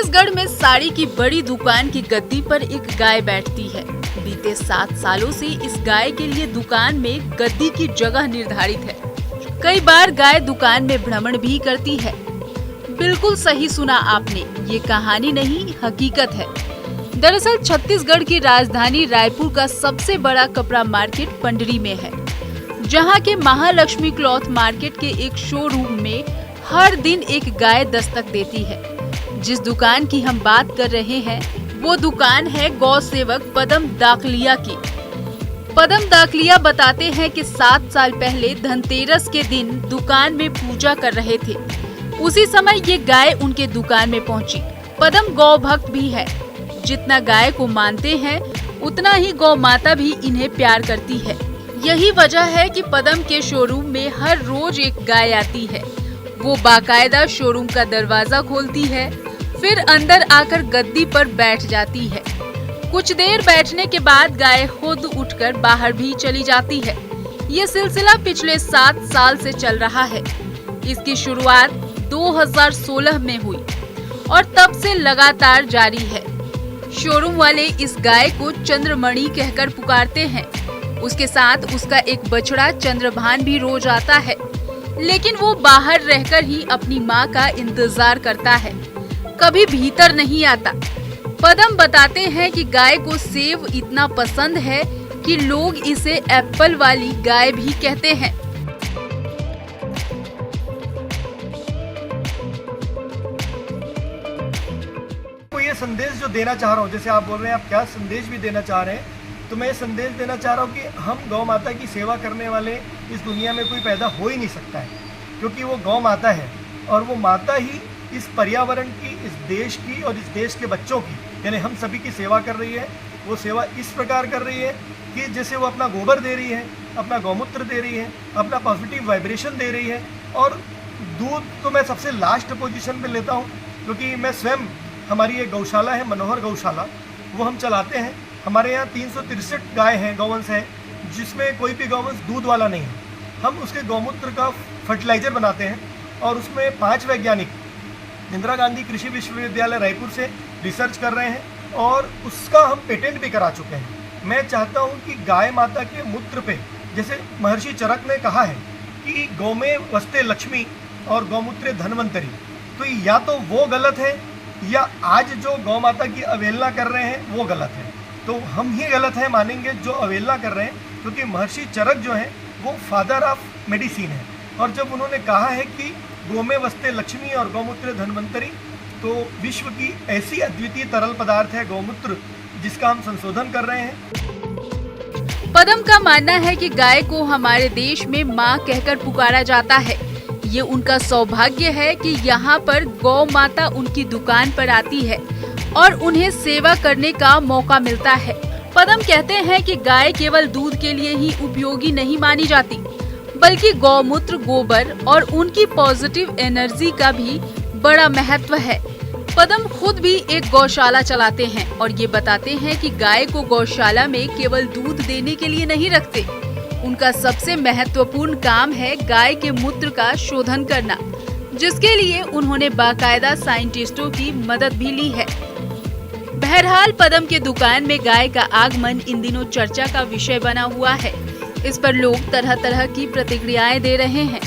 छत्तीसगढ़ में साड़ी की बड़ी दुकान की गद्दी पर एक गाय बैठती है। बीते 7 सालों से इस गाय के लिए दुकान में गद्दी की जगह निर्धारित है। कई बार गाय दुकान में भ्रमण भी करती है। बिल्कुल सही सुना आपने, ये कहानी नहीं हकीकत है। दरअसल छत्तीसगढ़ की राजधानी रायपुर का सबसे बड़ा कपड़ा मार्केट पंडरी में है, जहां के महालक्ष्मी क्लॉथ मार्केट के एक शोरूम में हर दिन एक गाय दस्तक देती है। जिस दुकान की हम बात कर रहे हैं वो दुकान है गौ सेवक पदम दाखलिया की। पदम दाखलिया बताते हैं कि 7 साल पहले धनतेरस के दिन दुकान में पूजा कर रहे थे। उसी समय ये गाय उनके दुकान में पहुंची। पदम गौ भक्त भी है। जितना गाय को मानते हैं उतना ही गौ माता भी इन्हें प्यार करती है। यही वजह है कि पदम के शोरूम में हर रोज एक गाय आती है। वो बाकायदा शोरूम का दरवाजा खोलती है, फिर अंदर आकर गद्दी पर बैठ जाती है। कुछ देर बैठने के बाद गाय खुद उठकर बाहर भी चली जाती है। ये सिलसिला पिछले 7 साल से चल रहा है। इसकी शुरुआत 2016 में हुई और तब से लगातार जारी है। शोरूम वाले इस गाय को चंद्रमणि कहकर पुकारते हैं। उसके साथ उसका एक बछड़ा चंद्रभान भी रोज आता है, लेकिन वो बाहर रहकर ही अपनी माँ का इंतजार करता है, कभी भीतर नहीं आता। पदम बताते हैं कि गाय को सेव इतना पसंद है कि लोग इसे एप्पल वाली गाय भी कहते हैं। तो ये संदेश जो देना चाह रहा हूँ, जैसे आप बोल रहे हैं आप क्या संदेश भी देना चाह रहे हैं, तो मैं ये संदेश देना चाह रहा हूँ कि हम गौ माता की सेवा करने वाले इस दुनिया में कोई पैदा हो ही नहीं सकता है, क्योंकि वो गौ माता है और वो माता ही इस पर्यावरण की, इस देश की और इस देश के बच्चों की, यानी हम सभी की सेवा कर रही है। वो सेवा इस प्रकार कर रही है कि जैसे वो अपना गोबर दे रही है, अपना गौमूत्र दे रही है, अपना पॉजिटिव वाइब्रेशन दे रही है। और दूध तो मैं सबसे लास्ट पोजीशन पे लेता हूँ, क्योंकि मैं स्वयं, हमारी एक गौशाला है मनोहर गौशाला, वो हम चलाते हैं। हमारे यहाँ 363 गाय हैं, गौवंश हैं, जिसमें कोई भी गौवंश दूध वाला नहीं है। हम उसके गौमूत्र का फर्टिलाइज़र बनाते हैं और उसमें 5 वैज्ञानिक इंदिरा गांधी कृषि विश्वविद्यालय रायपुर से रिसर्च कर रहे हैं और उसका हम पेटेंट भी करा चुके हैं। मैं चाहता हूं कि गाय माता के मूत्र पे, जैसे महर्षि चरक ने कहा है कि गौ में वसते लक्ष्मी और गौमूत्रे धनवंतरी, तो या तो वो गलत है या आज जो गौ माता की अवहेलना कर रहे हैं वो गलत है। तो हम ही गलत है मानेंगे जो अवहेलना कर रहे हैं, क्योंकि महर्षि चरक जो है वो फादर ऑफ मेडिसिन है। और जब उन्होंने कहा है कि गौ में वसते लक्ष्मी और गौमूत्र धनवंतरी, तो विश्व की ऐसी अद्वितीय तरल पदार्थ है गौमूत्र, जिसका हम संशोधन कर रहे हैं। पदम का मानना है कि गाय को हमारे देश में माँ कहकर पुकारा जाता है। ये उनका सौभाग्य है कि यहाँ पर गौ माता उनकी दुकान पर आती है और उन्हें सेवा करने का मौका मिलता है। पदम कहते हैं कि गाय केवल दूध के लिए ही उपयोगी नहीं मानी जाती, बल्कि गौमूत्र, गोबर और उनकी पॉजिटिव एनर्जी का भी बड़ा महत्व है। पदम खुद भी एक गौशाला चलाते हैं और ये बताते हैं कि गाय को गौशाला में केवल दूध देने के लिए नहीं रखते। उनका सबसे महत्वपूर्ण काम है गाय के मूत्र का शोधन करना, जिसके लिए उन्होंने बाकायदा साइंटिस्टों की मदद भी ली है। बहरहाल पदम के दुकान में गाय का आगमन इन दिनों चर्चा का विषय बना हुआ है। इस पर लोग तरह तरह की प्रतिक्रियाएं दे रहे हैं।